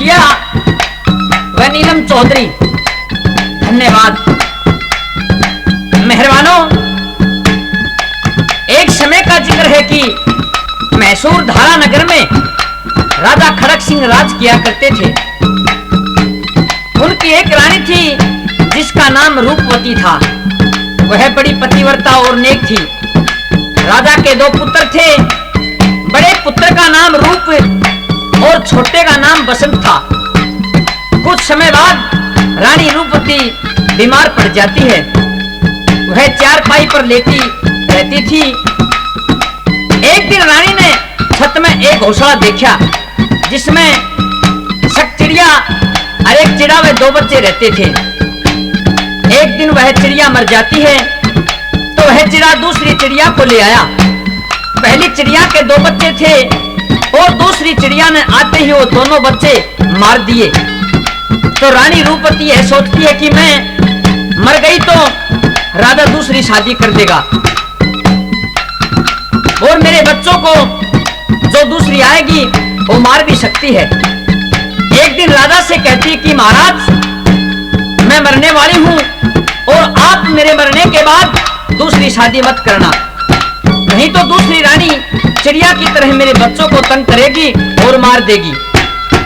किया वह नीलम चौधरी। धन्यवाद मेहरबानों। एक समय का जिक्र है कि मैसूर धारा नगर में राजा खड़क सिंह राज किया करते थे। उनकी एक रानी थी जिसका नाम रूपवती था। वह बड़ी पतिव्रता और नेक थी। राजा के दो पुत्र थे। बड़े पुत्र का नाम रूप और छोटे का नाम बसंत था। कुछ समय बाद रानी रूपवती बीमार पड़ जाती है। वह चारपाई पर लेटी रहती थी। एक दिन रानी ने छत में एक घोंसला देखा जिसमें शक चिड़िया और एक चिड़ा व दो बच्चे रहते थे। एक दिन वह चिड़िया मर जाती है तो वह चिड़ा दूसरी चिड़िया को ले आया। पहली चिड़िया के दो बच्चे थे और दूसरी चिड़िया ने आते ही वो दोनों बच्चे मार दिए। तो रानी रूपवती यह सोचती है कि मैं मर गई तो राजा दूसरी शादी कर देगा और मेरे बच्चों को जो दूसरी आएगी वो मार भी सकती है। एक दिन राजा से कहती है कि महाराज मैं मरने वाली हूं और आप मेरे मरने के बाद दूसरी शादी मत करना, नहीं तो दूसरी रानी चिड़िया की तरह मेरे बच्चों को तंग करेगी और मार देगी।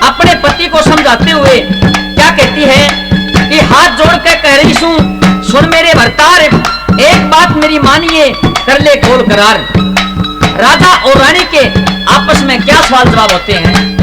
अपने पति को समझाते हुए क्या कहती है कि हाथ जोड़ कर कह रही सुन मेरे भरतार, एक बात मेरी मानिए कर ले कौल करार। राजा और रानी के आपस में क्या सवाल जवाब होते हैं।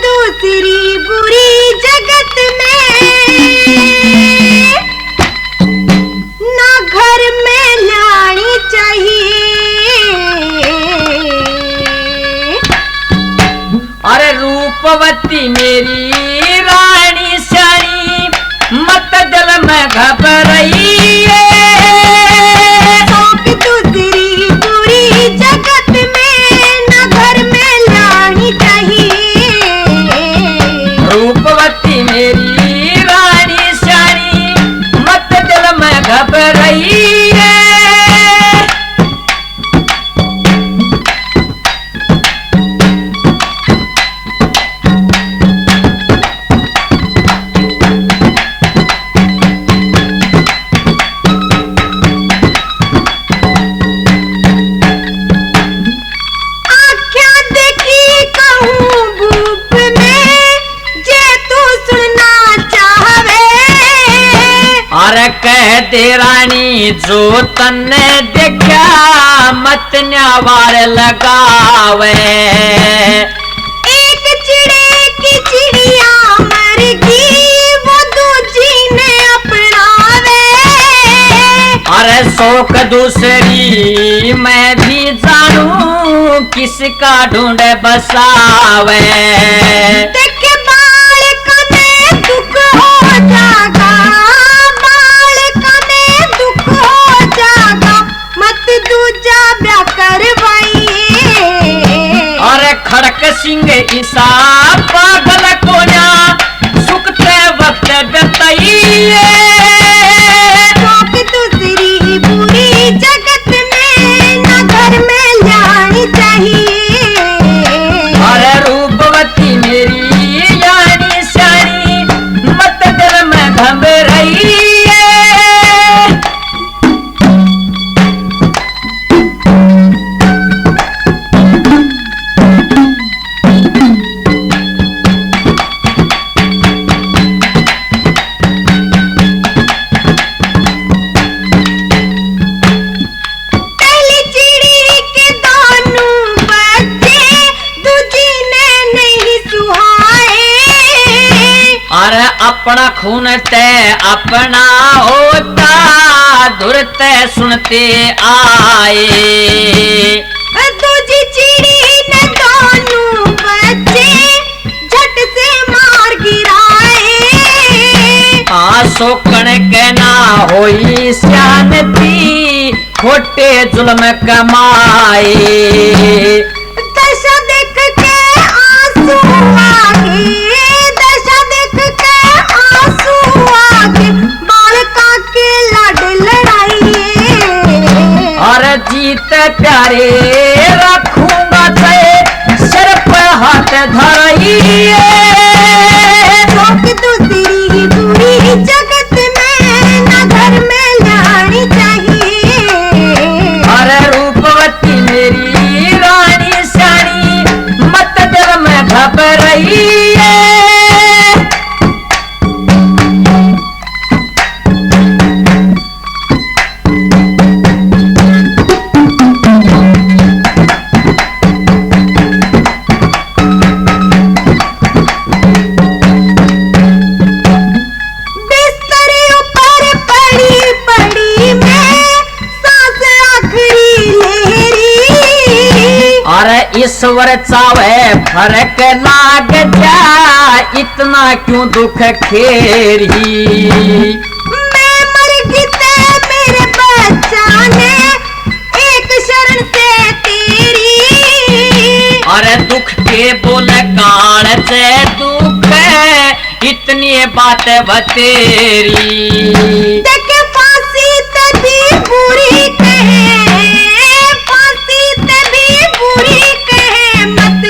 दूसरी बुरी जगत में ना घर में लानी चाहिए। अरे रूपवती मेरी रानी सारी मत दिल में घबराई है। दूसरी बुरी जगत में ना घर में लानी चाहिए। रूपवती मेरी रानी सारी मत दिल में घबराई है। अरे कह दे रानी जो तन्ने देखा मत न्यावार लगावे। एक चिड़े की चिड़िया मर गई वो दूजी ने अपनावे। अरे शौक दूसरी मैं भी जानू किसका ढूंढ बसावे। देखे बाल कने दुख हो जागा, दूजा ब्याह करवाइए। अरे खड़क सिंह ईसा पागल कोना सुखते वक्त बताइए। दूसरी बुरी जगत में ना घर में लानी चाहिए। अरे रूपवती मेरी यानी सारी मत दिल में घबराई। अपना खून ते अपना होता दुरते सुनते आए। दूजी चिड़ी ने दोनों बच्चे झट से मार गिराए। 500 कण के ना होई सियानती खोटे जुल्म कमाए। दशा देख के आंसू आगे, दशा देख के आंसू आगे, बालका के लाड लड़ाइए। और जीत प्यारे रखूंगा चाहे सर पर हाथ धराइए। रोक दूसरी बुरी जगत में न घर में लानी चाहिए। और रूपवती मेरी रानी श्याणी मत दिल में घबराइए। ईश्वर चावे फर्क लाग जा, इतना क्यों दुख खेरी। मैं मर गई ते मेरे बच्चा ने एक शरण से तेरी। अरे दुख के बोल काल से दुख इतनी बात बतेरी। देखे फांसी तभी बुरी कहे, फांसी तभी बुरी कहे, मत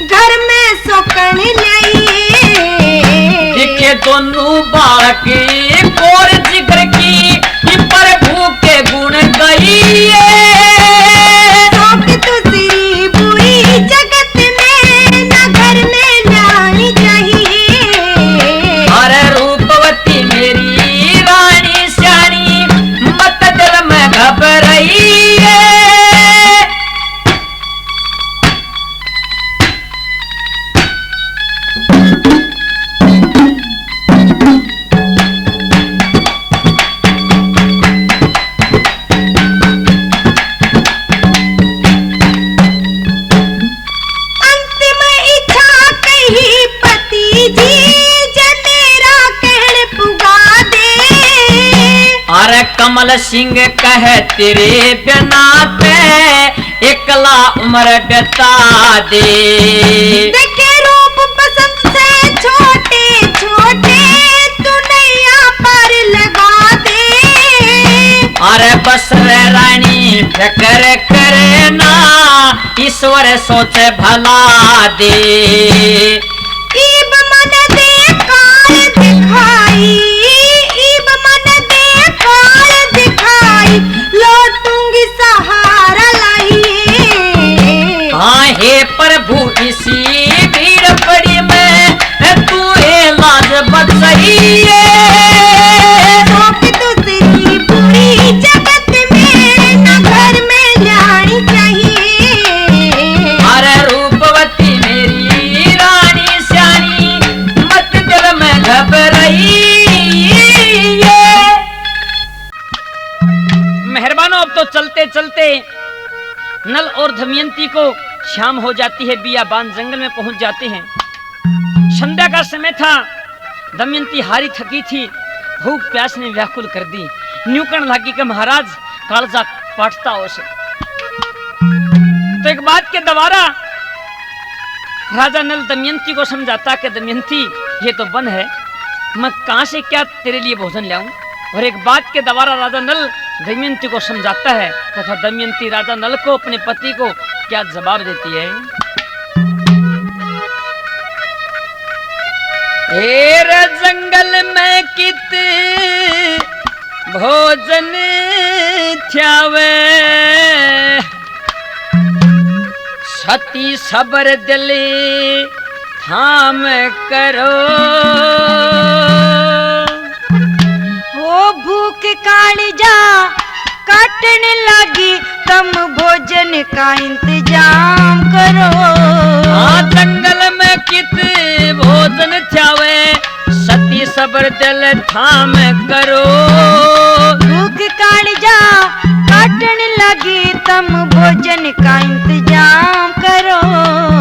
घर में सोकन लाइए। देखे दोनों बालक कोर जिगर की प्रभु के गुण गाइए। रोक दूसरी बुरी जगत में न घर में लानी चाहिए। अरे रूपवती मेरी रानी श्याणी मत दिल में घबराइए। अंतिम इच्छा कही पति जी, जनेरा कहने पुगा दे। अरे कमल सिंह कहे तेरे बिना पे एकला उम्र बिता दे। देखे रूप पसंद से छोटे छोटे, तू नैया पर लगा दे। अरे बस रे रानी फिक्र करे ना, ईश्वर सोचे भला दे। ईब मन दे काल दिखाई, ईब मन दे काल दिखाई, लौटूंगी सहारा लाइए। हाँ हे प्रभु इसी भीड़ पड़ी में तू लाज बचाइए। रोक दूसरी बुरी जगत में न घर में लानी चाहिए। अरे रूपवती मेरी रानी श्याणी मत दिल में घबराइए। मेहरबानो अब तो चलते चलते नल और दमयंती को शाम हो जाती है, बियाबान जंगल में पहुंच जाते हैं। संध्या का समय था, दमयंती हारी थकी थी, भूख प्यास ने व्याकुल कर दी। न्यूकण लागी के महाराज कालजा पाटता उसे। तो एक बात के दोबारा राजा नल दमयंती को समझाता कि दमयंती ये तो वन है, मैं कहां से क्या तेरे लिए भोजन लाऊं। और एक बात के दोबारा राजा नल दमयंती को समझाता है तथा दमयंती राजा नल को अपने पति को क्या जवाब देती है। हेर जंगल में कित भोजन थ्यावे, सती सबर दिले थाम करो। ओ भूख कालिजा काटने लगी, तुम भोजन का इंतजाम करो। हाँ जंगल में कित भोजन थ्यावे, सती सबर दिल थाम करो। भूख कालिजा काटने लगी, तुम भोजन का इंतजाम करो।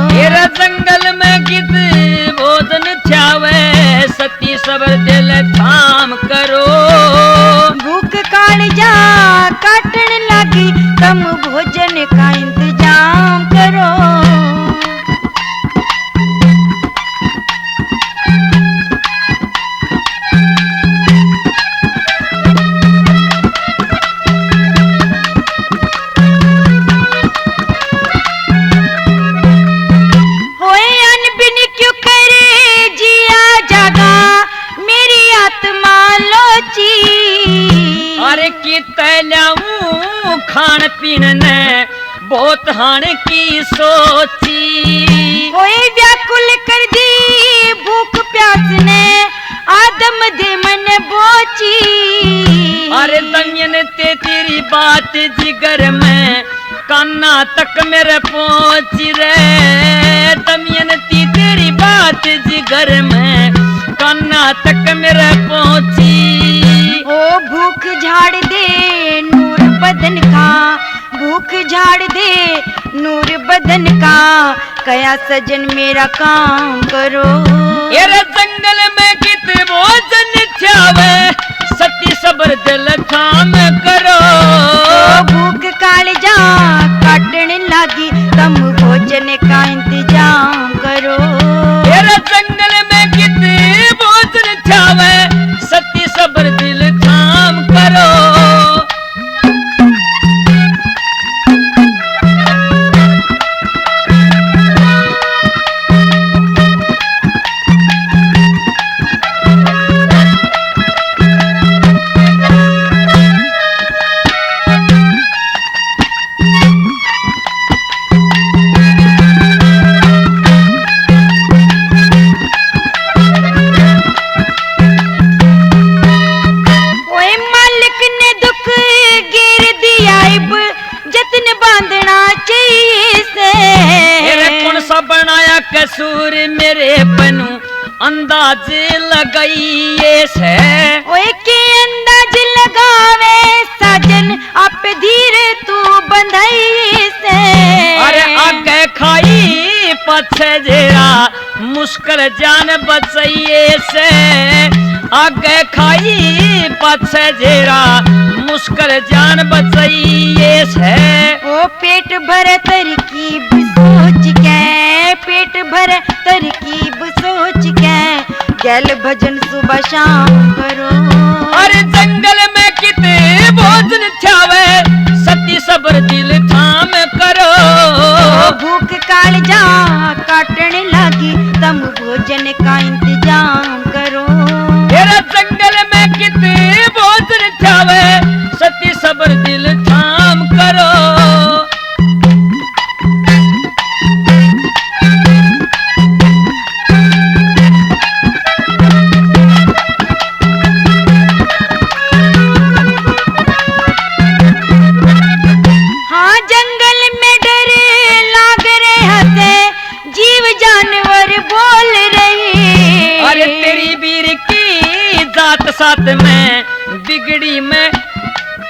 तेरा जंगल में कित भोजन थ्यावे, सती सबर दिल थाम करो। भूख कालिजा काटने हाण की सोची। होए व्याकुल कर दी भूख प्यास ने आदम दे मन बोची। अरे दमियन ते तेरी बात जिगर में कान्ना तक मेरे पहुंची रे। दमियन ती तेरी बात जिगर में कान्ना तक मेरे पहुंची। ओ भूख झाड़ दे नूर बदन का, भूख झाड़ दे नूर बदन का, कया सजन मेरा काम करो। येरे जंगल में कित भोजन चावे सती सबर दिल थाम करो। ओ भूख कालजा काटने लागी तम भोजन का इंतजाम करो। येरे जंगल में कित भोजन चावे सती सबर दिल थाम करो। कसूर मेरे बनू अंदाज लगाइए से। ओए के अंदाज लगावे साजन आप धीरे तू बंधाई से। अरे आगे खाई पछे जेरा मुश्किल जान बचाइए से। आगे खाई पछे जेरा मुश्किल जान बचाइए से। ओ पेट भर तरकीब सोच के, पेट भर तरकीब सोच के, गैल भजन सुबह शाम करो। अरे जंगल में किते भोजन छावे सती सबर दिल थाम करो। भूख कालजा काटने लगी तम भोजन का इंतजाम करो। तेरा जंगल में किते भोजन छावे सती सबर दिल थाम करो। साथ में बिगड़ी में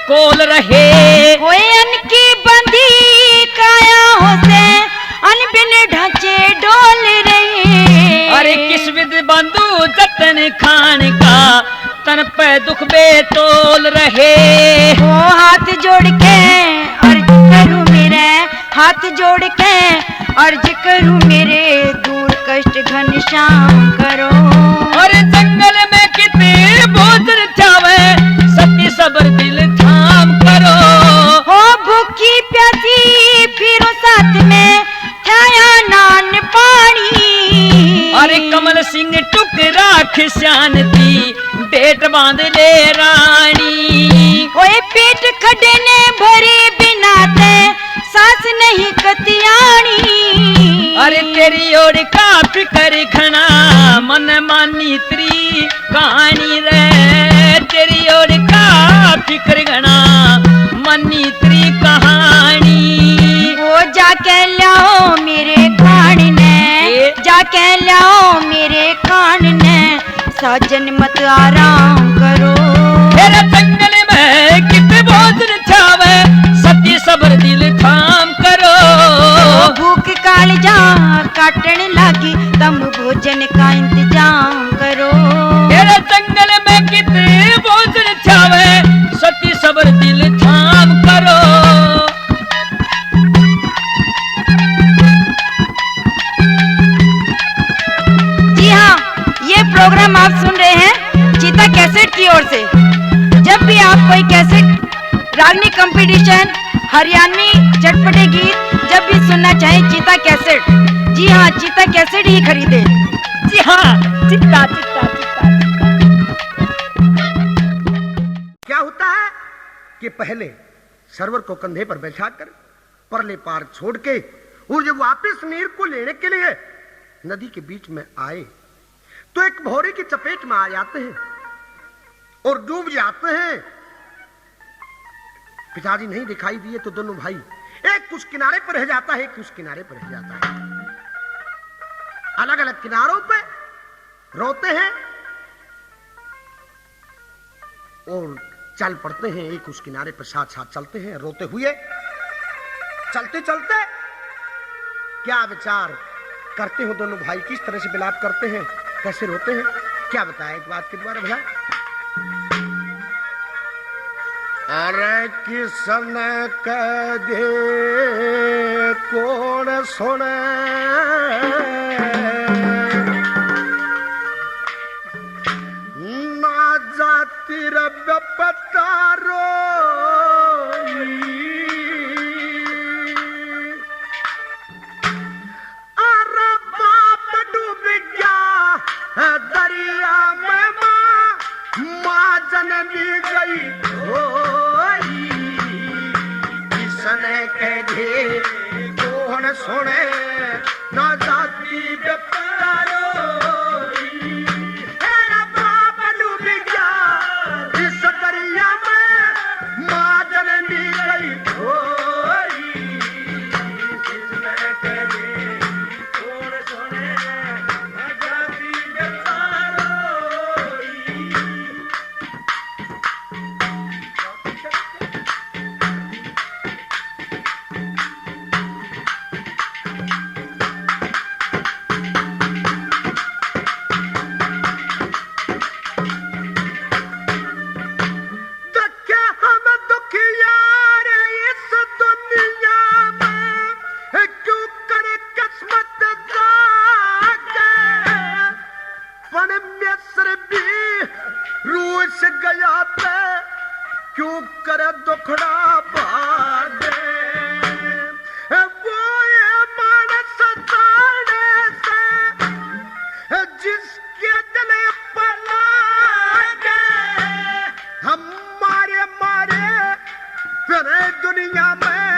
कोल रहे। होए अन की बंदी काया हो से अन बिन ढांचे डोल रहे। अरे किस विद बंधु जतन खान का तन पे दुख बेतोल रहे। ओ हाथ जोड़ के अर्ज करूं मेरे, हाथ जोड़ के अर्ज करूं मेरे, दूर कष्ट घनश्याम करो। अरे जंगल में कितने भोजन चावे सती सबर दिल थाम करो। हो भूखी प्यासी फिरो साथ में छाया नान पानी। अरे कमल सिंह टुकरा खिसान दी पेट बांध ले रानी। ओए पेट खडे ने भरे बिना ते सांस नहीं कतियानी। अरे तेरी ओर का फिकर घना मन मानी त्री कहानी रे। तेरी ओर का फिकर घना मनी त्री कहानी। वो जाके लाओ मेरे कान ने, जाके लाओ मेरे कान ने, साजन मत आराम करो। तेरे जंगल में कितने भोजन छावे सती सबर दिल थाम करो। भूख कालजा काटने लगी तम भोजन का इंतजाम करो। तेरे जंगल में कितने भोजन छावे सती सबर दिल थाम करो। जी हाँ, ये प्रोग्राम आप सुन रहे हैं चीता कैसेट की ओर से। जब भी आप कोई कैसेट रागनी कंपटीशन हरियाणवी चटपटे गीत जब भी सुनना चाहें चीता कैसेट, जी हाँ चीता कैसेट ही खरीदे। जी हाँ चित्ता चित्ता चित्ता। क्या होता है कि पहले सर्वर को कंधे पर बैठाकर परले पार छोड़ के, और जब वापस नीर को लेने के लिए नदी के बीच में आए तो एक भौरे की चपेट में आ जाते हैं और डूब जाते हैं। पिताजी नहीं दिखाई दिए तो दोनों भाई, एक उस किनारे पर रह जाता है, एक उस किनारे पर रह जाता है। अलग अलग किनारों पे रोते हैं और चल पड़ते हैं। एक उस किनारे पर साथ साथ चलते हैं रोते हुए। चलते चलते क्या विचार करते हो दोनों भाई, किस तरह से विलाप करते हैं, कैसे रोते हैं, क्या बताया एक बात के द्वारा भला। अरे किसन कह दे कौन सुने, ना जाती रब पतारो, अरे बाप डूब गया दरिया में, माँ जननी गई होई, किसने कह दे कौन सुने, ना जाती बेपतारो, तेरा बाप डूब गया इस दरिया में, माँ जननी गई होई, किसने कह दे कौन सुने, ना जाती बेपतारो। क्यों करे दुखड़ा भागे, वो ये मानस ताने से जिसके दिल पर लागे, हम मारे मारे फिर दुनिया में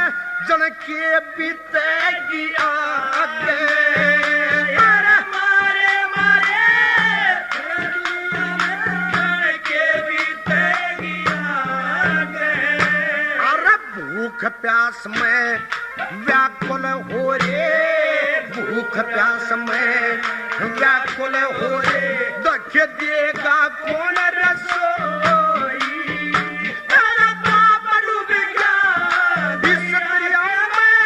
जन के बीतेगी आगे, मारे मारे फिर दुनिया में जन के बीतेगी भूख प्यास में व्याकुल हो रे, भूख प्यास में व्याकुल हो रे, देख देगा कौन रसोई, तेरा बाप डूब गया इस दरिया में,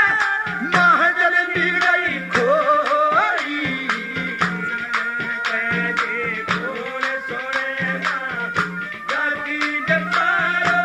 माँ जननी गई खोई, कह दे कौन सोएगा जाती जतारो,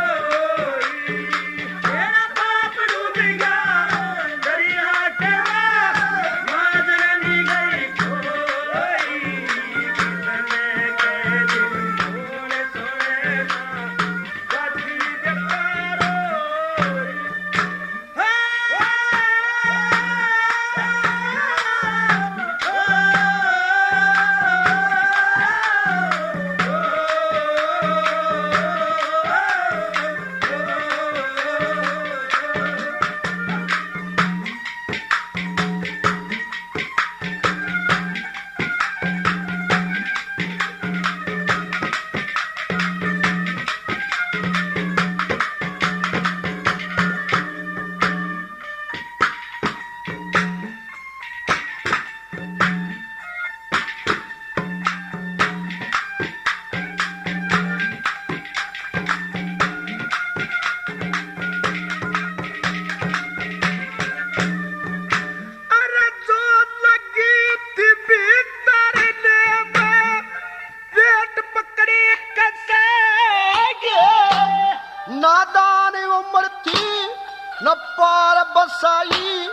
न पार बसाई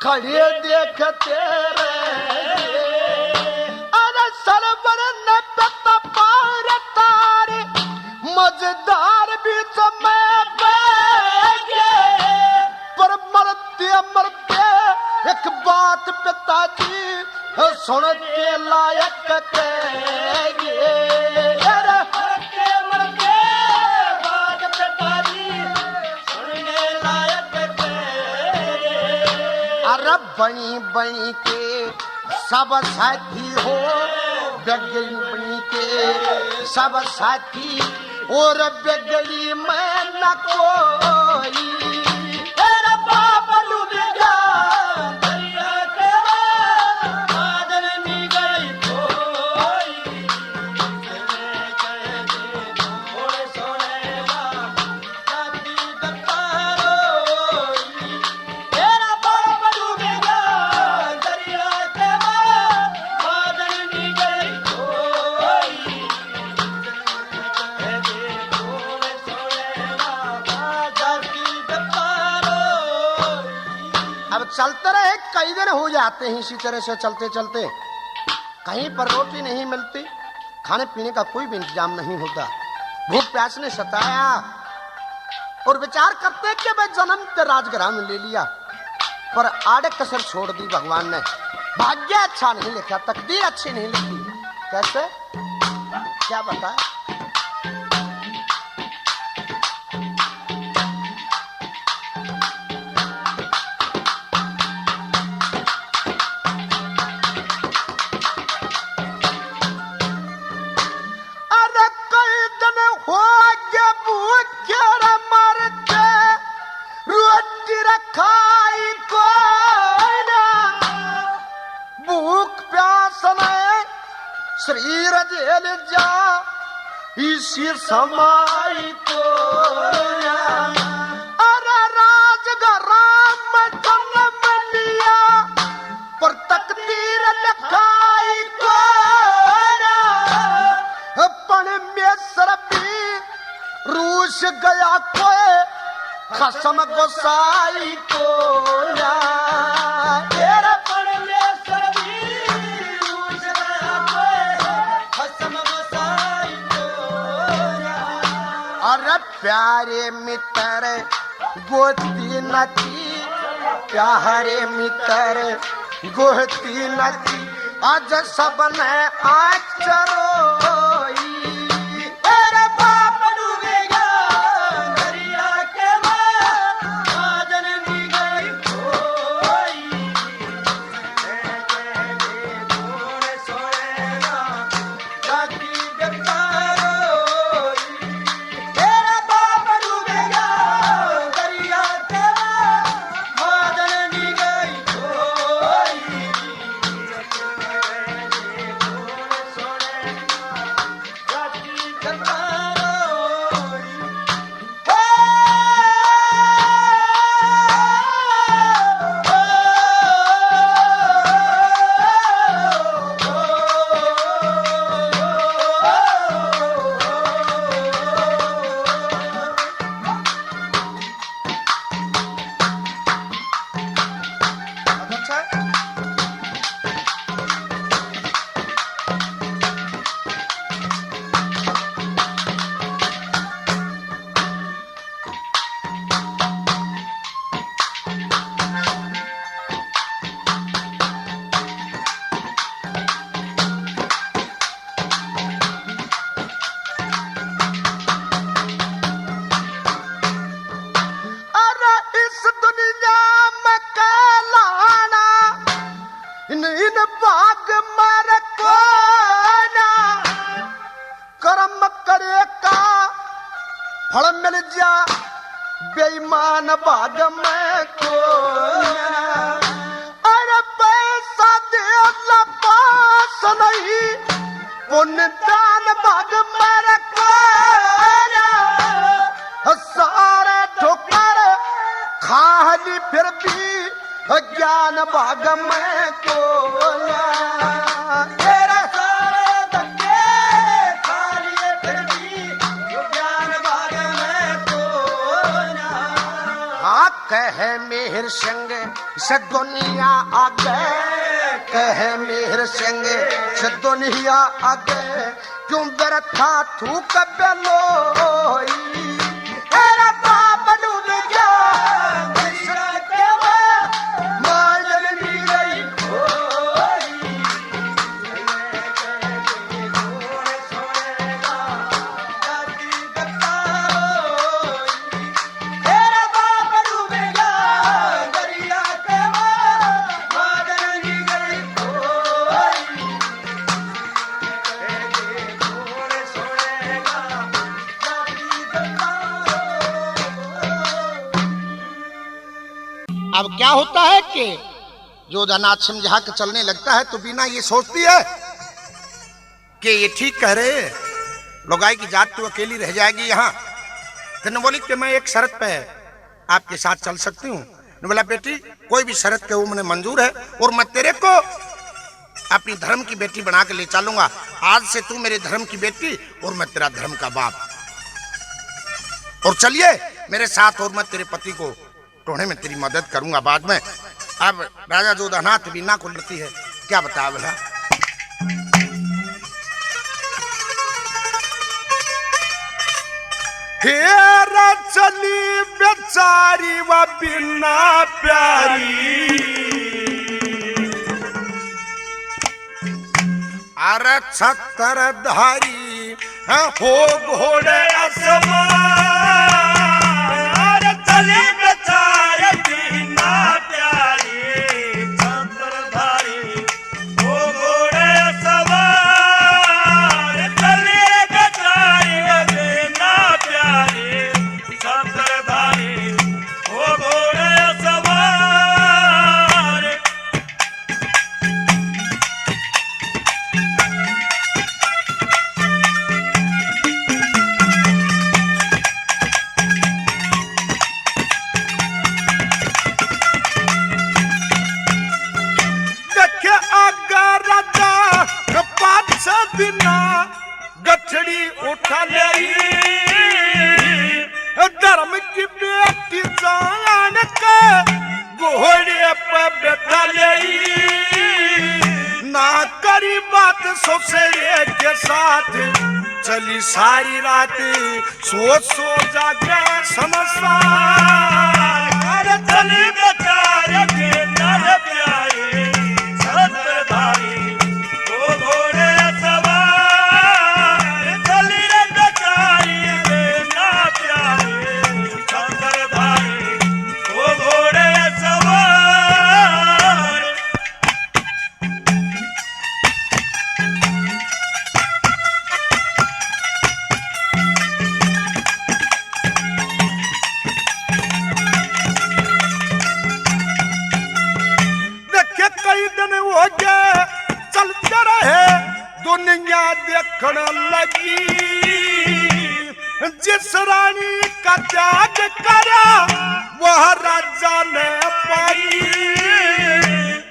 खड़े देखते रहे, अरे सरवर न पता पार तारे मजेदार बीच में बैठे, पर मरते मरते एक बात पिताजी सुनने लायक कहेंगे, अरे मरते मरते बात पिताजी सुनने लायक कहेंगे, बनी के सब साथी हो, बिगड़ी बनी के सब साथी और बिगड़ी मैं न कोई। तेरा बाप डूब गया दरिया के बादल में गई कोई। तेरा बाप डूब गया दरिया के बादल में गई कोई। अब चलते रहे, कई दिन हो जाते हैं इसी तरह से चलते चलते। कहीं पर रोटी नहीं मिलती, खाने पीने का कोई भी इंतजाम नहीं होता। भूख प्यास ने सताया और विचार करते कि मैं जन्म ते राजगृह में ले लिया, पर आड़े कसर छोड़ दी भगवान ने। भाग्य अच्छा नहीं लिखा, तकदीर अच्छी नहीं लिखी। कैसे, क्या बताए? शरीर जेल जा इसी समाई को। अरे राजगराम में जन्म लिया, पर तकदीर लिखाई को। पण में सरबी रूस गया कोई खसम गोसाई को। अरे प्यारे मित्र गोती नथी, प्यारे मित्र गोती नथी, आज सबने आँख चरोई। तेरे बाप डूबेगा दरिया के बादल में गई कोई। फल मिल जा बेईमान भाग में को। अरे पैसा दे अल्लाह पास नहीं, पुण्य दान भाग में को। सारे ठोकर खाली फिर भी ज्ञान भाग में को। कह मेहर संग से दुनिया आगे, कह मेहर संग से दुनिया आगे, क्यों व्यर्था थूक बेलोई। तेरा बाप डूब गया मिस्र के माजल में गई कोई। तेरा बाप डूब गया दरिया के बादल अब क्या होता है कि जो अनाथ जहाँ के चलने लगता है तो बीना ये सोचती है कि ये ठीक कह रहे हैं, लोगाई की जात तो अकेली रह जाएगी यहाँ। तो बोली कि मैं एक शर्त पे आपके साथ चल सकती हूँ। बोला बेटी कोई भी शर्त के वो मुझे मंजूर है और मैं तेरे को अपनी धर्म की बेटी बना के ले चलूंगा। आज से तू मेरे धर्म की बेटी और मैं तेरा धर्म का बाप। और चलिए मेरे साथ और मैं तेरे पति को ढूंढने में तेरी मदद करूंगा बाद में। अब राजा जोधानाथ बीना को लेती है, क्या बता बोला हेरा चली बेचारी व बिना प्यारी, अरे छतर धारी हो घोड़े असमान, अरे चली बेचारी बिना प्यारी, छतर धारी हो घोड़े सवार, चली बेचारी बिना प्यारी, छतर धारी हो घोड़े सवार। बिना गठड़ी उठा ले धर्म की बेटी जान के घोड़े पर बैठा ले, ना करी बात ससुरे के साथ, चली सारी रात सोच जागे संसार, अरे चली बेचारे बिना प्यारे छत्रधारी चलते रहे दुनिया देखने लगी, जिस रानी का त्याग करा वह राजा ने पाई,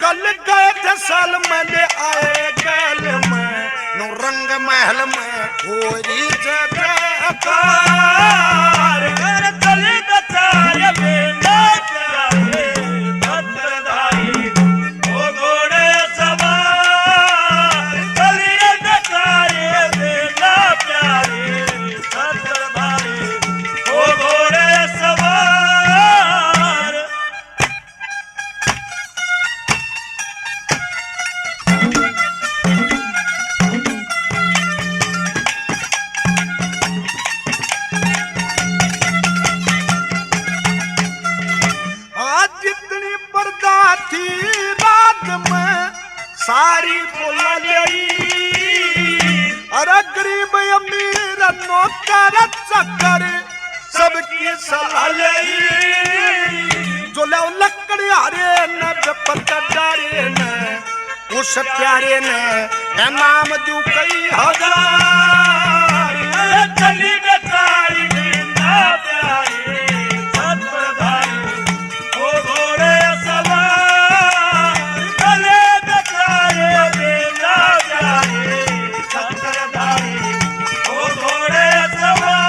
कल गए थे साल मैंने आए गल में नो रंग महल में होरी जगह कार, चली बेचारे बिना प्यारे छत्रधारी हो घोड़े सवार, चली बेचारे बिना प्यारे छत्रधारी हो घोड़े सवार। जितनी पर्दा थी रात में सारी बोला ले, अरे गरीब अमीर नौकर चक्कर सबकी सलाह ले, जो लो लकड़ी हारे न बेपत्ता डारे न उस प्यारे ने नाम दू कई हजार, चली बेचारी बिना प्यारे छत्रधारी हो घोड़े सवार, चले बेचारे बिना प्यारे छत्रधारी हो घोड़े सवार।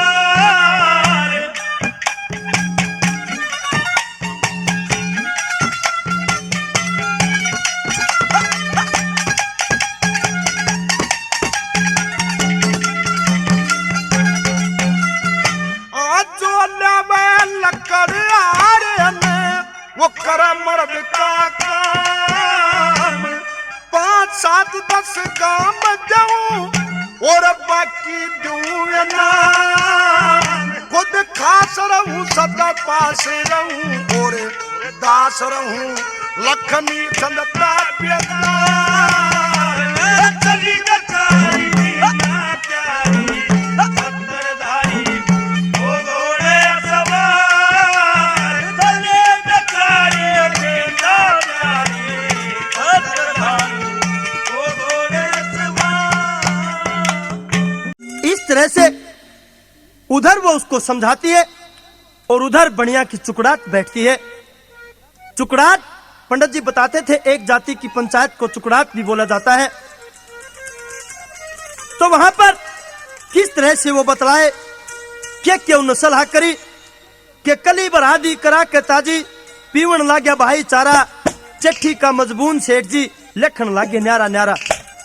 वो कर मर्द का काम, 5, 7, 10 काम जाऊं और बाकी दूं ना, खुद खास रहूं सदा पास रहूं और दास रहूं लक्ष्मी चंद्रता प्यार, चली बेचारी बिना प्यारी छत्रधारी हो घोड़े सवार, चली बेचारी तरह से उधर वो उसको समझाती है और उधर बढ़िया की चुकड़ाट बैठती है। चुकड़ाट पंडित जी बताते थे एक जाति की पंचायत को चुकड़ाट भी बोला जाता है। तो वहां पर किस तरह से वो बतलाए कि क्यों न सलाह करी कि कली बढ़ा दी करा के ताजी पीवन लाग्या भाईचारा चिट्ठी का मजबून सेठ जी लखन लागे न्यारा न्यारा।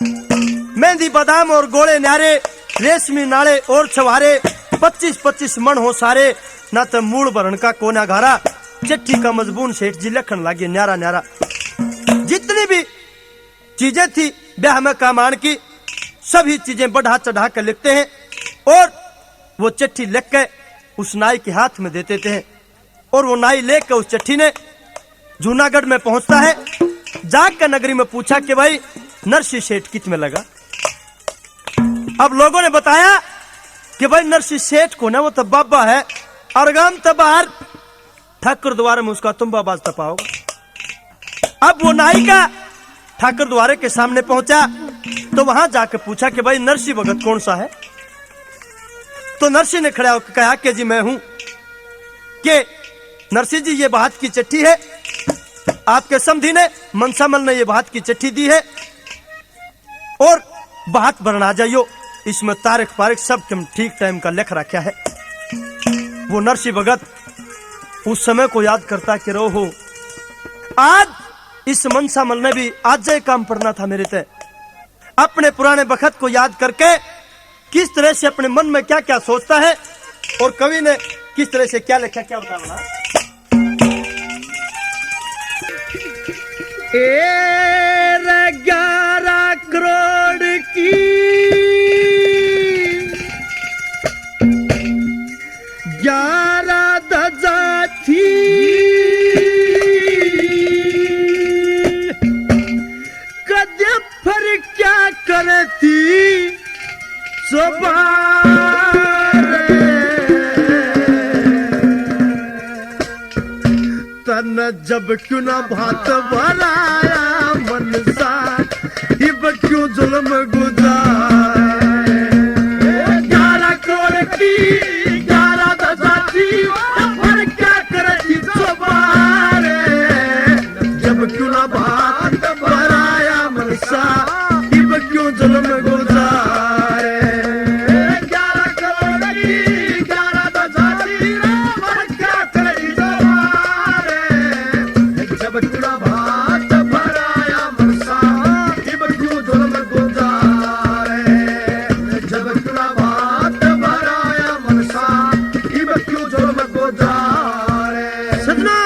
मेहंदी बादाम और गोले न्यारे रेशमी नाले और छवारे 25-25 मन हो सारे ना तो मूल भरण का कोना घारा चिट्ठी का मजबून सेठ जी लखन लागे न्यारा न्यारा। जितनी भी चीजें थी ब्याह में कामान की सभी चीजें बढ़ा चढ़ा कर लिखते हैं और वो चिट्ठी लिख के उस नाई के हाथ में देते थे और वो नाई लेकर उस चिट्ठी ने जूनागढ़ में पहुंचता है। जाकर नगरी में पूछा कि भाई नरसी सेठ कित में लगा। अब लोगों ने बताया कि भाई नरसी सेठ को ना वो तो बाबा है और गांव तबार ठाकुर द्वारे में उसका तुम्बा बाज तपाओगा। अब वो नाई का ठाकुर द्वारे के सामने पहुंचा तो वहां जाकर पूछा कि भाई नरसी भगत कौन सा है। तो नरसी ने खड़ा होकर कहा कि जी मैं हूं। कि नरसी जी ये बात की चिट्ठी है आपके समधी ने मनसामल ने ये बात की चिट्ठी दी है और बात बरना जाइयो इसमें तारीख पारिख सब ठीक टाइम का लिख रखा है। वो नरसी भगत उस समय को याद करता कि रो हो आज इस मनसामल ने भी आज ये काम पड़ना था मेरे ते। अपने पुराने वक्त को याद करके किस तरह से अपने मन में क्या क्या सोचता है और कवि ने किस तरह से क्या लिखा क्या बताना। 11 करोड़ की 11 दजा थी कदे पर क्या करती तन जब क्यों ना भात भराया मनसा हिब क्यों जुल्म गुजारे 11 करोड़ की 11 दजा थी पर क्या करती सवारे जब क्यों ना भात भराया मनसा हिब क्यों जुल्म गुजारे 11 करोड़ की 11 दजा थी पर क्या करती सवारे जब क्यों ना भात भराया मनसा हिब क्यों जुल्म गुजारे जब क्यों ना भात भराया मनसा हिब क्यों जुल्म गुजारे। सजना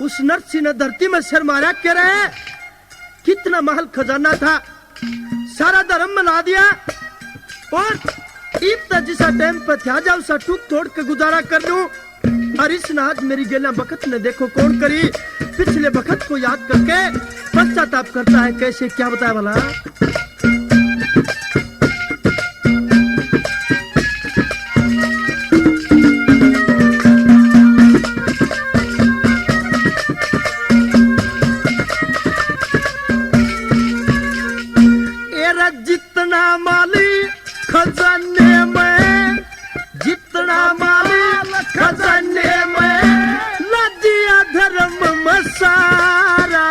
उस नरसी ने धरती में सिर मारा कह रहे कितना महल खजाना था सारा धर्म बना दिया और इतना जिसा टाइम पर था जाओ सा टूक तोड़ के गुजारा कर लूं और इस नाज मेरी गेला बखत ने देखो कौन करी पिछले बखत को याद करके पश्चाताप करता है कैसे क्या बताया भला। एरा जितना माली खजाने में जितना माली खजाने में लदिया धर्म मसारा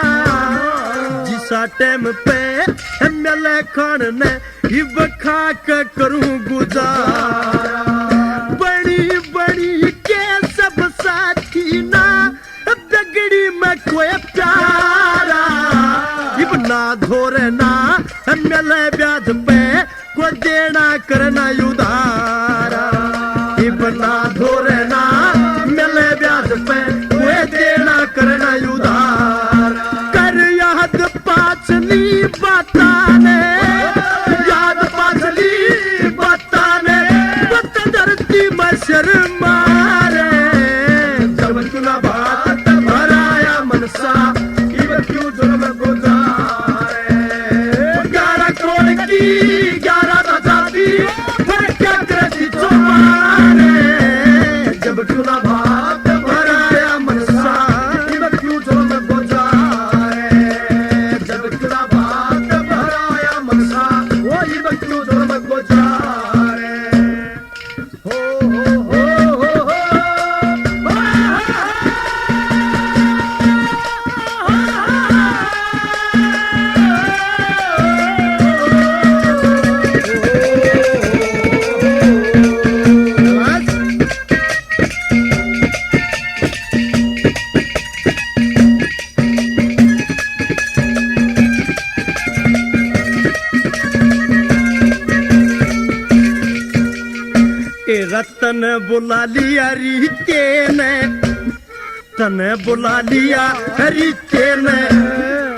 जिसा टाइम पे मिले खान ने हिब खा के करूं गुजारा बड़ी बड़ी के सब साथी ना बिगड़ी में कोई प्यारा हिब ना धोरे ना मिले ब्याज पे को देना करना उधारा हिब ना धोरे ना मिले ब्याज पे को देना करना उधार कर याद पाछली बताने याद पाछली बताने बत धरती में सिर मारे जब तुना बात भराया मनसा हिब क्यों जुल्म गुजारे 11 करोड़ की 11 दजा थी पर क्या रतन बुला लिया रीते ने, तने बुला लिया रीते ने,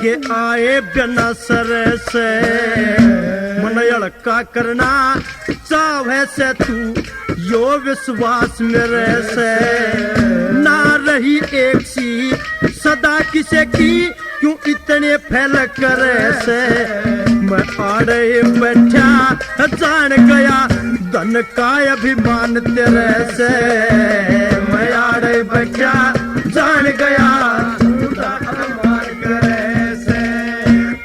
के आए बिना सर से मन अड़का करना चाहे से तू यो विश्वास मेरे से ना रही एक सी सदा किसे की क्यों इतने फैल करे से मैं आड़े बैठा जान गया धन का अभिमान तेरे से मैं आड़े बैठा जान गया अभिमान करे से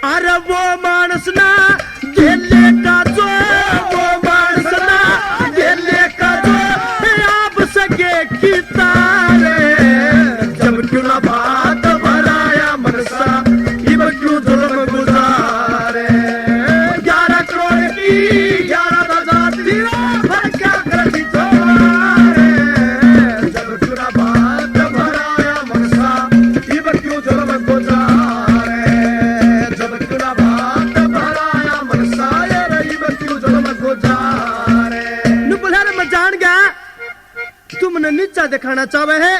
अरे वो मानस ना गेले का जो वो मानस ना गेले का जो आप सके की तारे जब क्यों ना बात भराया मनसा इब क्यों जुल्म गुजारे 11 करोड़ की 11,000 दिया भर क्या कर दी तुम्हारे जब क्यों ना बात भराया मनसा इब क्यों जुल्म गुजारे जब क्यों ना बात भराया मनसा इब क्यों जुल्म गुजारे नु बुलारे मैं जान गया तुमने नीचा दिखाना चाहे है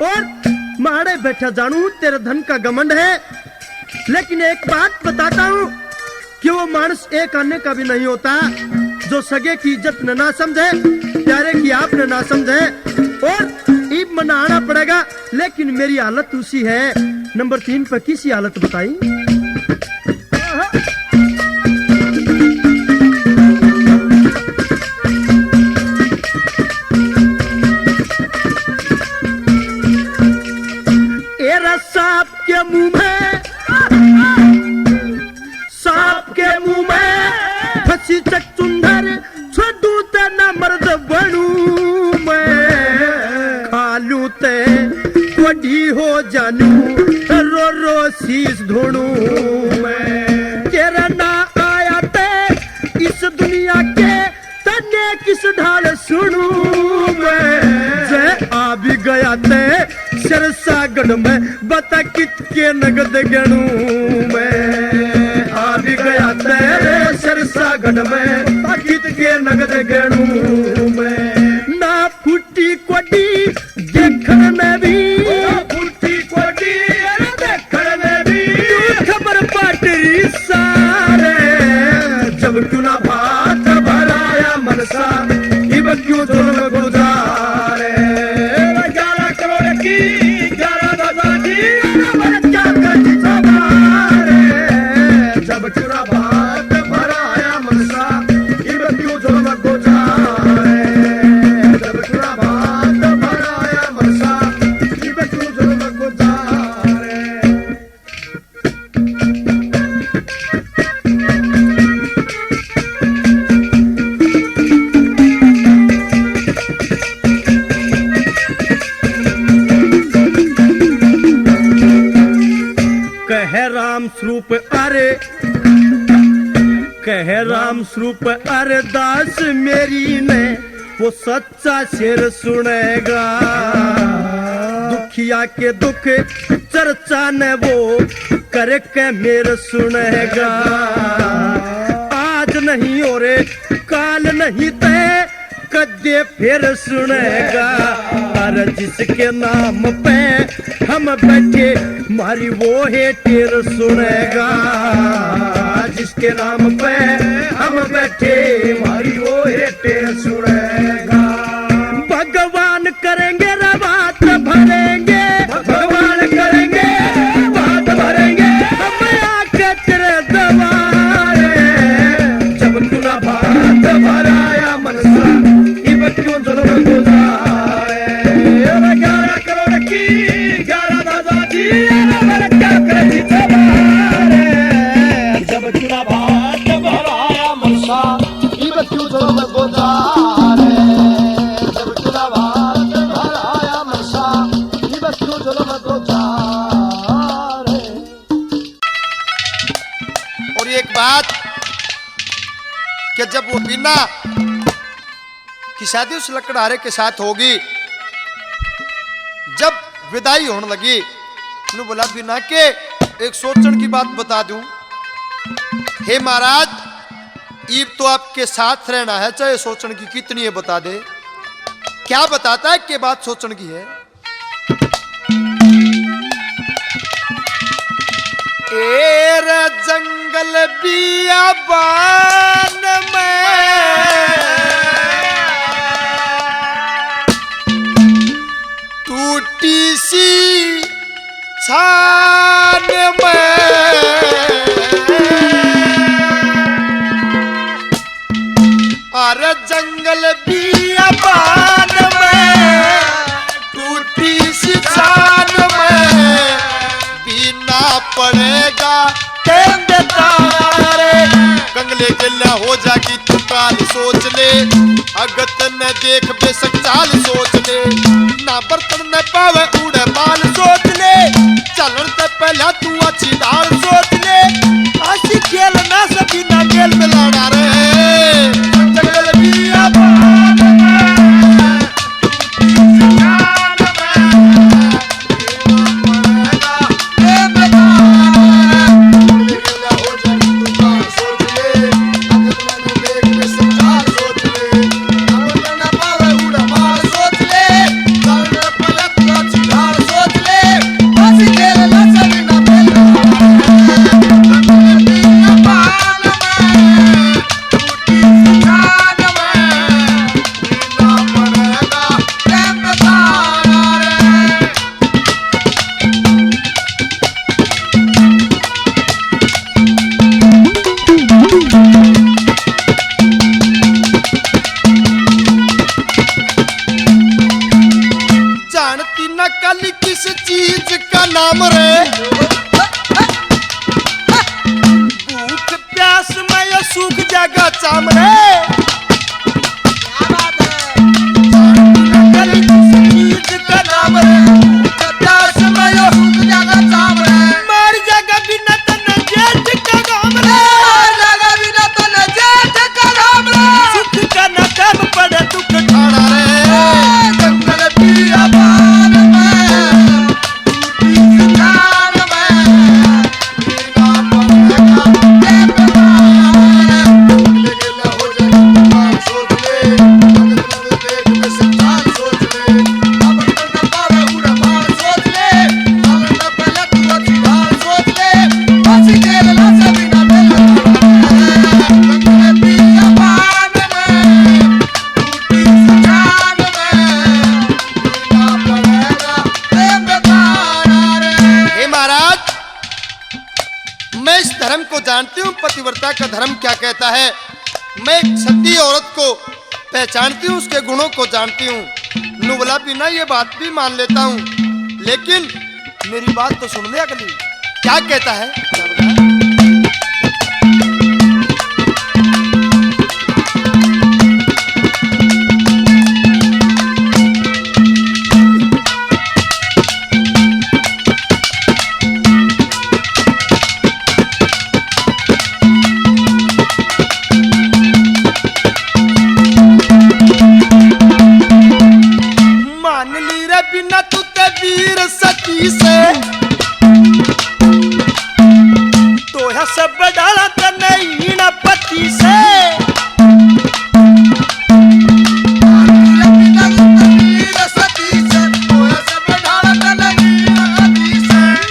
और माड़े बैठा जानू तेरे धन का घमंड है लेकिन एक बात बताता हूँ कि वो मानस एक आने का भी नहीं होता जो सगे की इज्जत न ना समझे प्यारे की आप न ना समझे और ईब मनाना पड़ेगा लेकिन मेरी हालत उसी है नंबर 3 पर किसी हालत बताई सांप के मुंह में सांप के मुंह में फंसी चुंदर छोड़ू ते न मर्द बनू मैं खालू ते कोडी हो जानू रो रो शीश ढूंढू मैं तेरा ना आया ते इस दुनिया के तने किस ढाल सुनू मैं जय आ भी गया ते सरसागढ़ में बता कितके नगद गणू मैं आ भी गया तेरे सरसागढ़ में कितके नगद गणू मैं ना फूटी कोटी देखन में भी फूटी कोटी देखन में भी खबर पाटरी सारे जब क्यों ना बात भराया मनसा इब क्यों जुल्म गुजारे 11 करोड़ की 11,000 क्या करती तुम्हारे जब क्यों ना बात भराया मनसा इब क्यों जुल्म गुजारे जब क्यों ना बात भराया मनसा इब क्यों जुल्म गुजारे स्वरूप अरे कह राम स्वरूप अरे दास मेरी ने वो सच्चा शेर सुनेगा दुखिया के दुख चर्चा ने वो करके मेरे सुनेगा आज नहीं और काल नहीं तय कदे फिर सुनेगा अरे जिसके नाम पे हम बैठे मारी वो है टेर सुनेगा जिसके नाम पे हम बैठे मारी वो है टेर सुनेगा भगवान करेंगे बात भरेंगे भगवान करेंगे बात भरेंगे हम आके तेरे दवारे जब तू ना बात भराया मनसा क्यों जुल्म गुजारे 11 करोड़ की 11,000 क्या करती तुम्हारे जब चुना बात भराया मनसा इब क्यों जुल्म गुजारे जब चुना बात भराया मनसा इब क्यों जुल्म गुजारे। और एक बात कि जब वो बिना कि शादी उस लकड़हारे के साथ होगी जब विदाई होने लगी नु बोला बिना के एक सोचन की बात बता दूं हे महाराज ईब तो आपके साथ रहना है चाहे सोचन की कितनी है बता दे क्या बताता है के बात सोचने की है। एर जंगल बियाबान में टूटी सी छान में अरे जंगल बियाबान में टूटी सी छान में बीना पड़ेगा कंगले गिल्ला हो जागी तू काल सोच ले अगत न देख बेशक चाल सोच ले ना बर्तन न पावे उड़े बाल सोच ले चलन से पहला तू अच्छी दाल सोच ले आशी खेल ना सकी ना खेल मिलाना रे जंगल बियाबान किस चीज का नाम रे भूख प्यास में ये सूख जाएगा चाम रे किस चीज का नाम रे भूख प्यास में ये सूख जाएगा चाम रे मर जाएगा बिना तन जेठ का नाम रे मर जाएगा बिना तन जेठ का नाम रे सुख का न कम पड़े दुख ठाड़ा रे जंगल बियाबान जानती हूँ पतिव्रता का धर्म क्या कहता है। मैं एक सती औरत को पहचानती हूँ, उसके गुणों को जानती हूँ। नुबला बिना ये बात भी मान लेता हूँ, लेकिन मेरी बात तो सुन ले अगली क्या कहता है। बिना तू वीर सती से तो यह सब डाला तो नहीं न पति से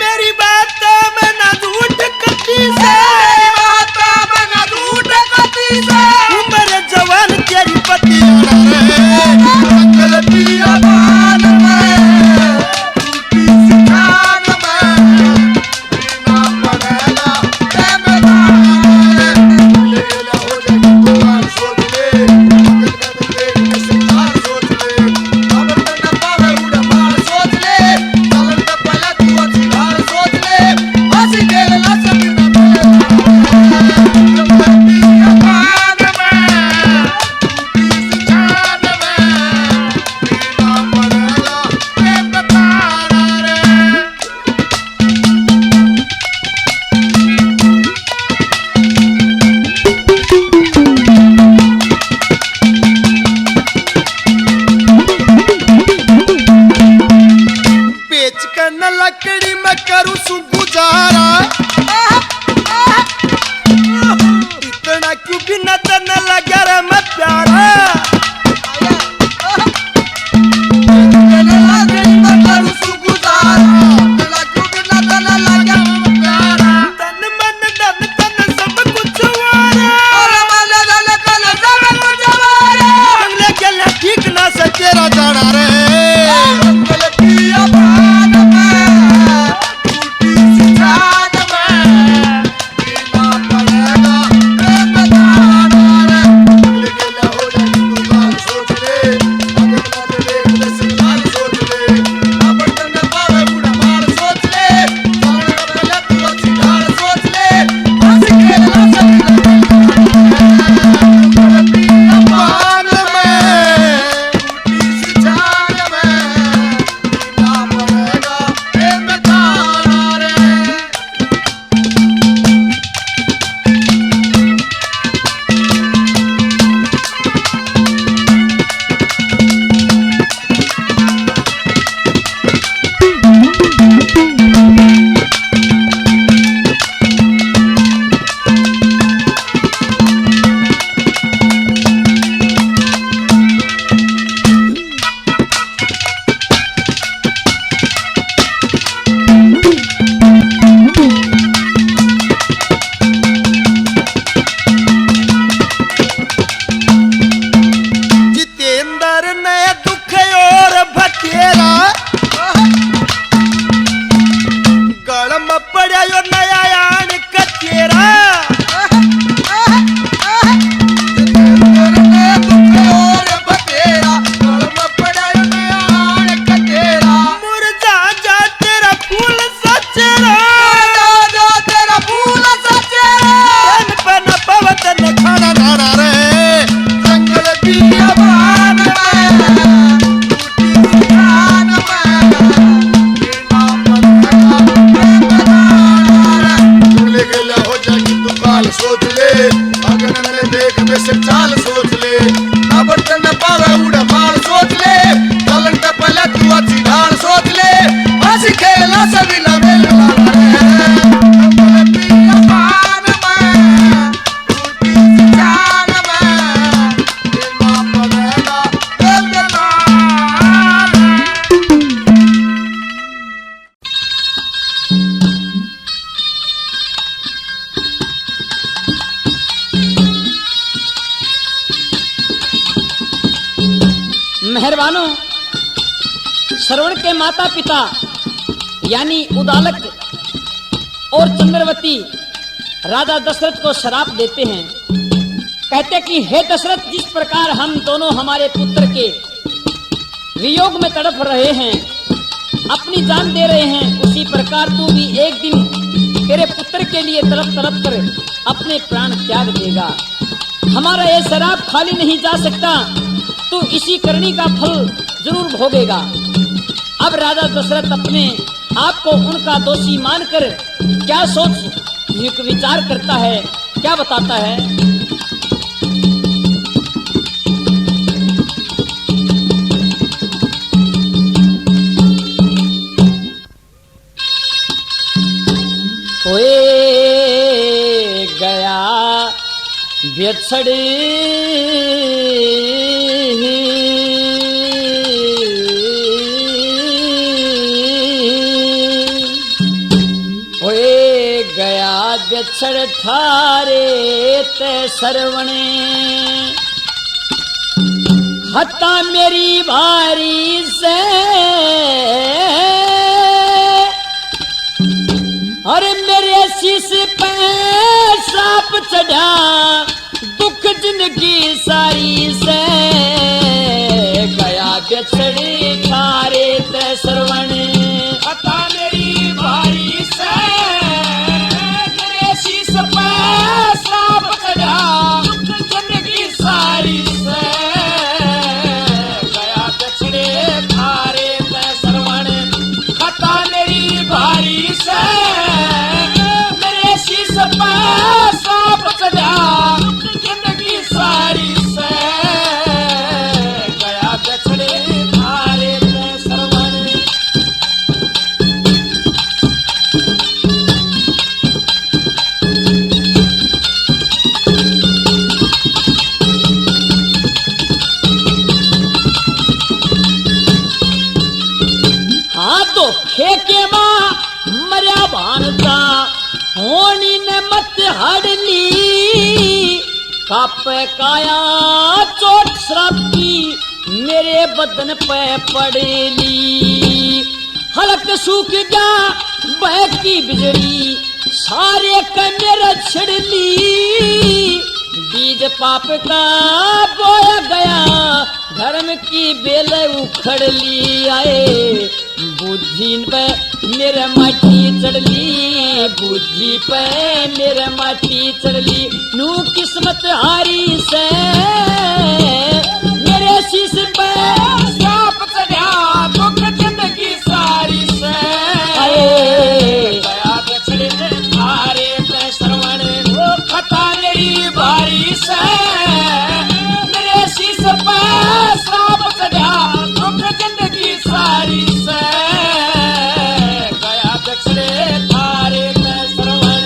मेरी बात में ना झूठ कती से मेरे जवान तेरी पति लकड़ी में करूं सु गुजारा इतना क्यों भी न तन लगा रे मैं प्यारा चाल सोच ले, ना बटन न पावे उड़ा माल सोच ले, चलन का पहले तू अच्छी ढाल सोच ले, हंसी खेलना सभी ना मिलना मेहरबानो, श्रवण के माता पिता यानी उदालक और चंद्रवती राजा दशरथ को श्राप देते हैं। कहते कि हे दशरथ, जिस प्रकार हम दोनों हमारे पुत्र के वियोग में तड़प रहे हैं, अपनी जान दे रहे हैं, उसी प्रकार तू भी एक दिन तेरे पुत्र के लिए तड़प तड़प कर अपने प्राण त्याग देगा। हमारा ये श्राप खाली नहीं जा सकता, तू इसी करनी का फल जरूर भोगेगा। अब राजा दशरथ अपने आप को उनका दोषी मानकर क्या सोच विचार करता है, क्या बताता है। होए गया बेछड़ बेछड़ ठारे ते सरवणे, हता मेरी भारी से अरे मेरे शीश पे सांप चढ़ा, दुख जिंदगी सारी से गया बेछड़ ठारे ते सरवणे, हता मेरी भारी से सारी से गया बछड़े थारे ते सरवण, खता मेरी भारी से मेरे शीश पे सांप चढ़ा, जिंदगी सारी से गया बछड़े थारे ते सरवण। के मां मरिया भानता होनी ने मत हड़ली, काप काया चोट श्राप की मेरे बदन पे पड़ली, हलक सूख गया बहकी बिजली सारे कन्या छिड़ली, बीज पाप का बोया गया धर्म की बेल उखड़ ली, आए बुद्धि पे मेरे माटी चढ़ली, बुद्धि पे मेरे माटी चढ़ली, नू किस्मत हारी से मेरे शीश पे सांप चढ़ा, दुख जिंदगी सारी से गया बछड़े थारे ते सरवण, खता मेरी भारी से मेरे शीश पे सांप चढ़ा, दुख जिंदगी सारी से गया बछड़े थारे ते सरवण।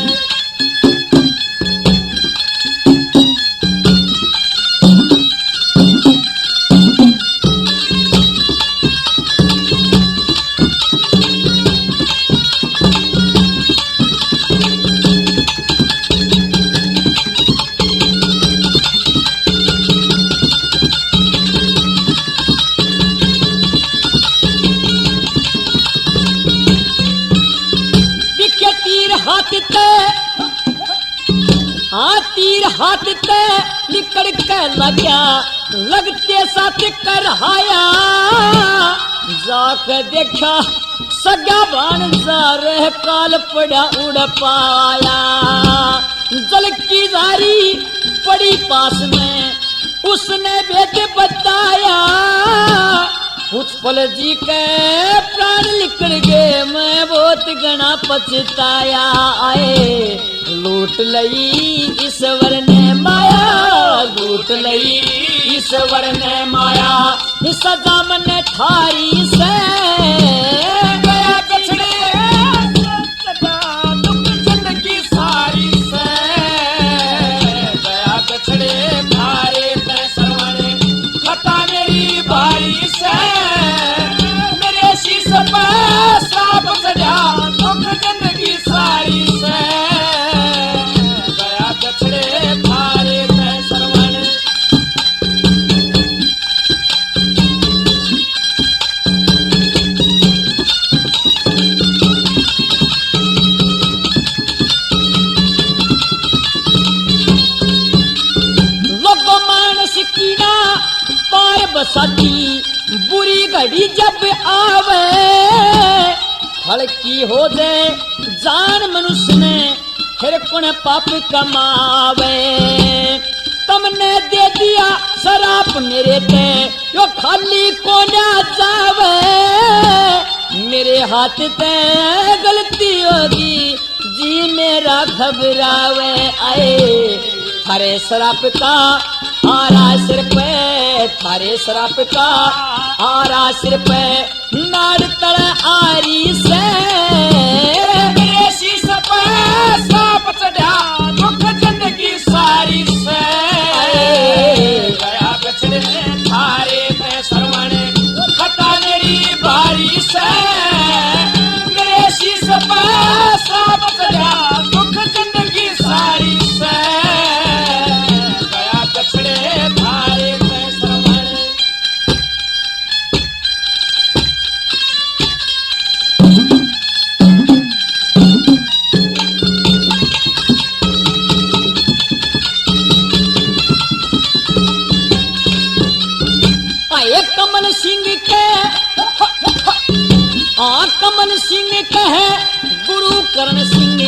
तीर हाथ ते निकल के लग्या, लगते साथ कर हाया, जाके देखा सगा बाण जा रह काल पड़ा उड़ पाया, जल की जारी पड़ी पास में उसने भेद बताया, कुछ पल जी के प्राण निकल गए, मैं बहुत घना पछताया। आए लूट लई ईश्वर ने माया, लूट लई ईश्वर ने माया। सजा मने थारी से गया कछड़े, दुख जिंदगी सारी से गया कछड़े थारे ते सरवणे। खता मेरी बारी से मेरे शीश पर श्राप चढ़ा, दुख जिंदगी सारी से गया कछड़े थारे ते सरवणे। बसाती बुरी घड़ी जब आवे, हल्की हो जाए जान मनुष्य ने, फिर कौन पाप कमावे। तुमने दे दिया शराप मेरे पे, यो खाली को ना जावे। मेरे हाथ पे गलती होगी जी मेरा घबरावे। आए थारे शराप का आरा सिर पे, थारे शराप का आरा सिर पे, नाड़ तड़ आरी से मेरे शीश पे श्राप चढ़ा, दुख जिंदगी सारी से गया कछड़े थारे पे सरवणे। खता मेरी बारी से मेरे शीश पे श्राप चढ़ा, दुख जिंदगी सारी से गया कछड़े थारे पे सरवणे। आए कमल सिंह के कमल सिंह कहे गुरु करण सिंह,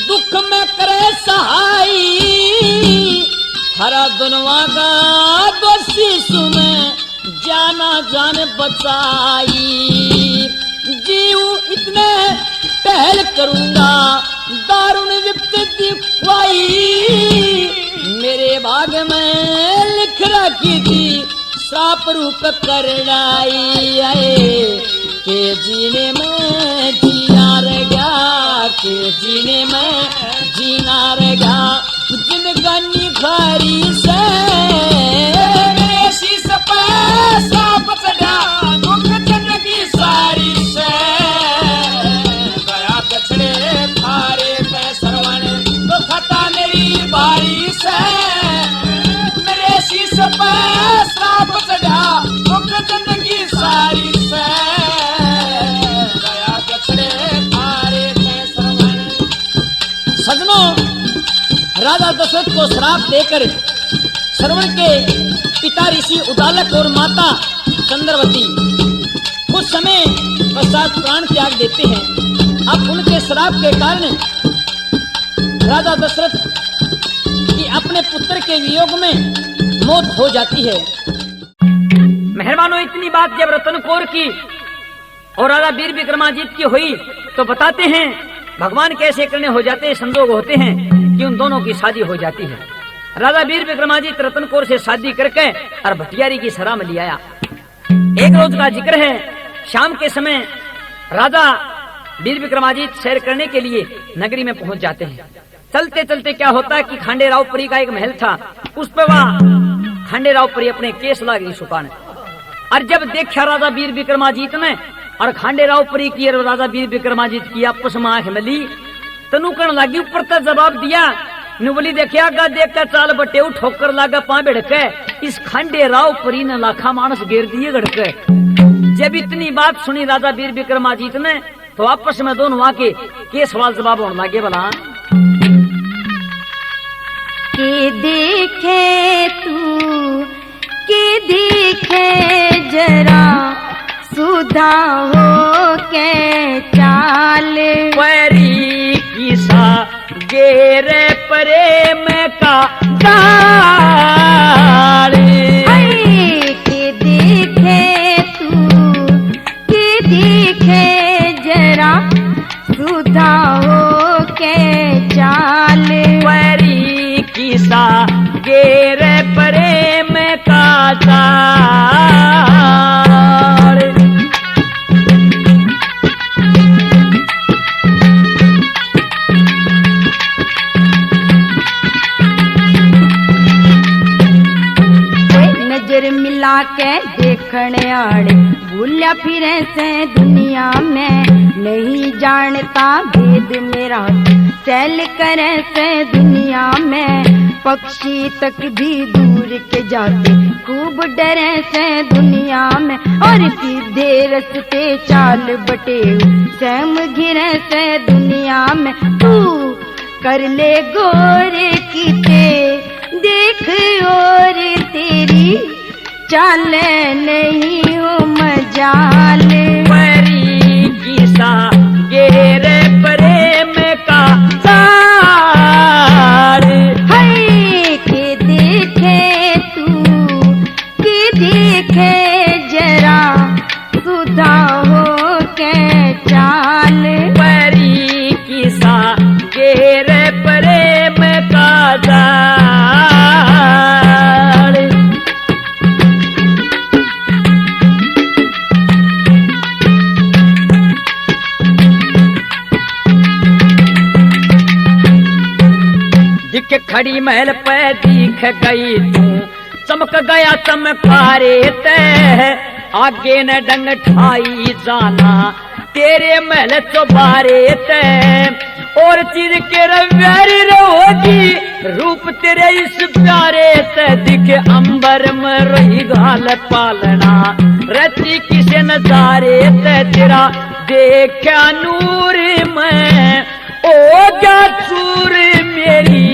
दुख में करे सहाय। हरा दुनवा का दोषी सुने, जाना जान बचाई। जीव इतने पहल करूंगा, दारुण विपत्ति दिखवाई। मेरे भाग में लिख रखी थी श्राप रूप करनाई। आए के जीने में जीना रह गया, के जीने में जीना रह गया। जिंदगानी खारी से मेरे शीश पे श्राप चढ़ा, दुख जिंदगी सारी से गया कछड़े थारे पे सरवणे। तो खता मेरी बारी से मेरे शीश पे श्राप चढ़ा, दुख जिंदगी सारी से गया कछड़े थारे पे सरवणे। सजनों, राजा दशरथ को श्राप देकर श्रवण के पिता ऋषि उदालक और माता चंद्रवती कुछ समय पश्चात प्राण त्याग देते हैं। अब उनके श्राप के कारण राजा दशरथ की अपने पुत्र के वियोग में मौत हो जाती है। मेहरबानों, इतनी बात जब रतनकौर की और राजा वीर विक्रमादित्य की हुई तो बताते हैं भगवान कैसे करने हो जाते हैं, संजोग होते हैं कि उन दोनों की शादी हो जाती है। राजा वीर विक्रमादित्य रतनकौर से शादी करके और भटियारी की सराह में ले आया। एक रोज का जिक्र है, शाम के समय राजा वीर विक्रमादित्य सैर करने के लिए नगरी में पहुंच जाते हैं। चलते चलते क्या होता है कि खांडे रावपुरी का एक महल था, उस पर वह खांडे रावपुरी अपने केस लगी सुकाने। और जब देखा राजा वीर विक्रमादित्य ने और खांडे रावपुरी की और राजा वीर विक्रमादित्य की आपस में आंख मिली, तनुकण लगी ऊपर तक जवाब दिया। नुबली देखिया का देख कर चाल बटे ठोकर लागा पा बिड़के, इस खांडे रावपुरी ने लाखा मानस घेर दिए गड़के। जब इतनी बात सुनी राजा वीर विक्रमादित्य ने तो आपस में दोनों आके के सवाल जवाब होने लगे। भला के देखे तू के देखे जरा सुधा हो के चाल, परी किसा गेरे प्रेम का डाल। के देखे तू नजर मिला के देखने आड़े भूलिया फिरे से दुनिया में नहीं जानता भेद मेरा सैल करे से दुनिया में पक्षी तक भी दूर के जाते खूब डरे से दुनिया में और सीधे रस्ते चाल बटे सहम घिरे से दुनिया में तू कर ले गोर कीते देख और तेरी चाल नहीं हो मजाल परी किसा गेरे प्रेम का सार है के देखे तू के देखे जरा सुधा हो के चाल परी किसा गेरे प्रेम का सार दिख खड़ी महल पे दिख गई तू चमक गया चमकारे ते आगे न डंग ठाई जाना तेरे महल चौबारे ते और चीज के रव्यारी रहोगी रूप तेरे इस प्यारे ते दिखे अंबर में रही घाल पालना रची किसे नजारे ते तेरा देखा नूर में ओ क्या चूर मेरी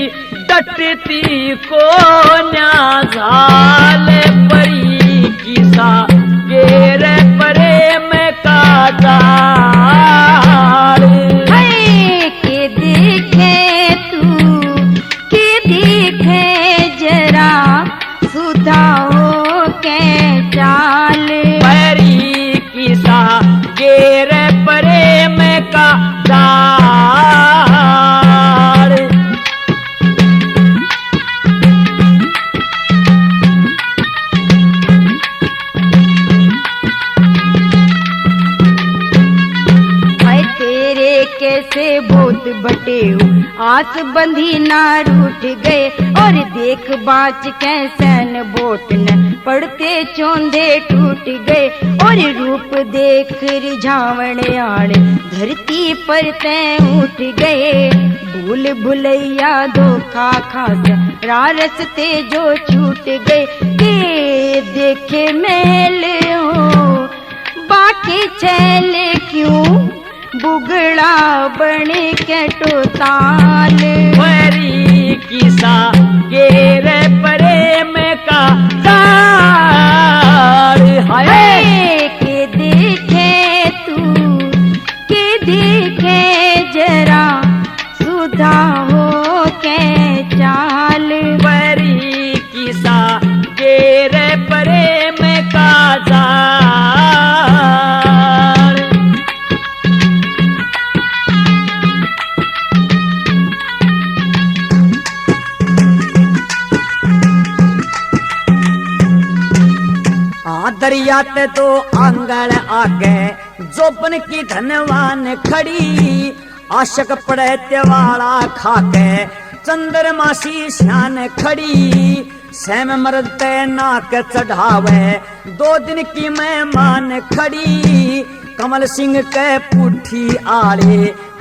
डटती को न्याजाल परी किसा गेरे प्रेम का जाल है के देखे तू के देखे जरा सुधा हो के चाल परी किसा गेरे प्रेम का जाल कैसे बहुत बटे आस बंधी ना रूठ गए और देख बाच कैसन बोट न पड़ते चौंधे टूट गए और रूप देख रिझावण आड़ धरती पर तय उठ गए भूल भुलैया धोखा खास रारसते जो छूट गए के देखे मेल हो बाकी छैल क्यों बुगड़ा बने के टोताल परी किसा गेरे प्रेम का जाल है के देखे तू के देखे जरा सुधा हो के चाल परी किसा गेरे प्रेम का जाल दरिया ते तो आंगल आगे जोबन की धनवान खड़ी आशक पड़े त्यवाड़ा खाके चंद्रमासी श्यान खड़ी सैम मरते नाक चढ़ावे 2 दिन की मेहमान खड़ी कमल सिंह के पुठी आड़े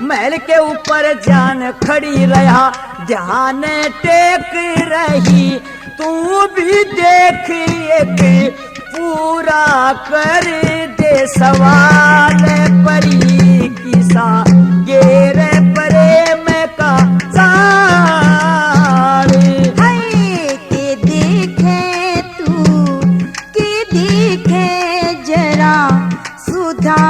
महल के ऊपर जान खड़ी रहा ध्यान टेक रही तू भी देख एक पूरा कर दे सवाल परी किसा गेरे प्रेम का जाल है के देखे तू के देखे जरा सुधा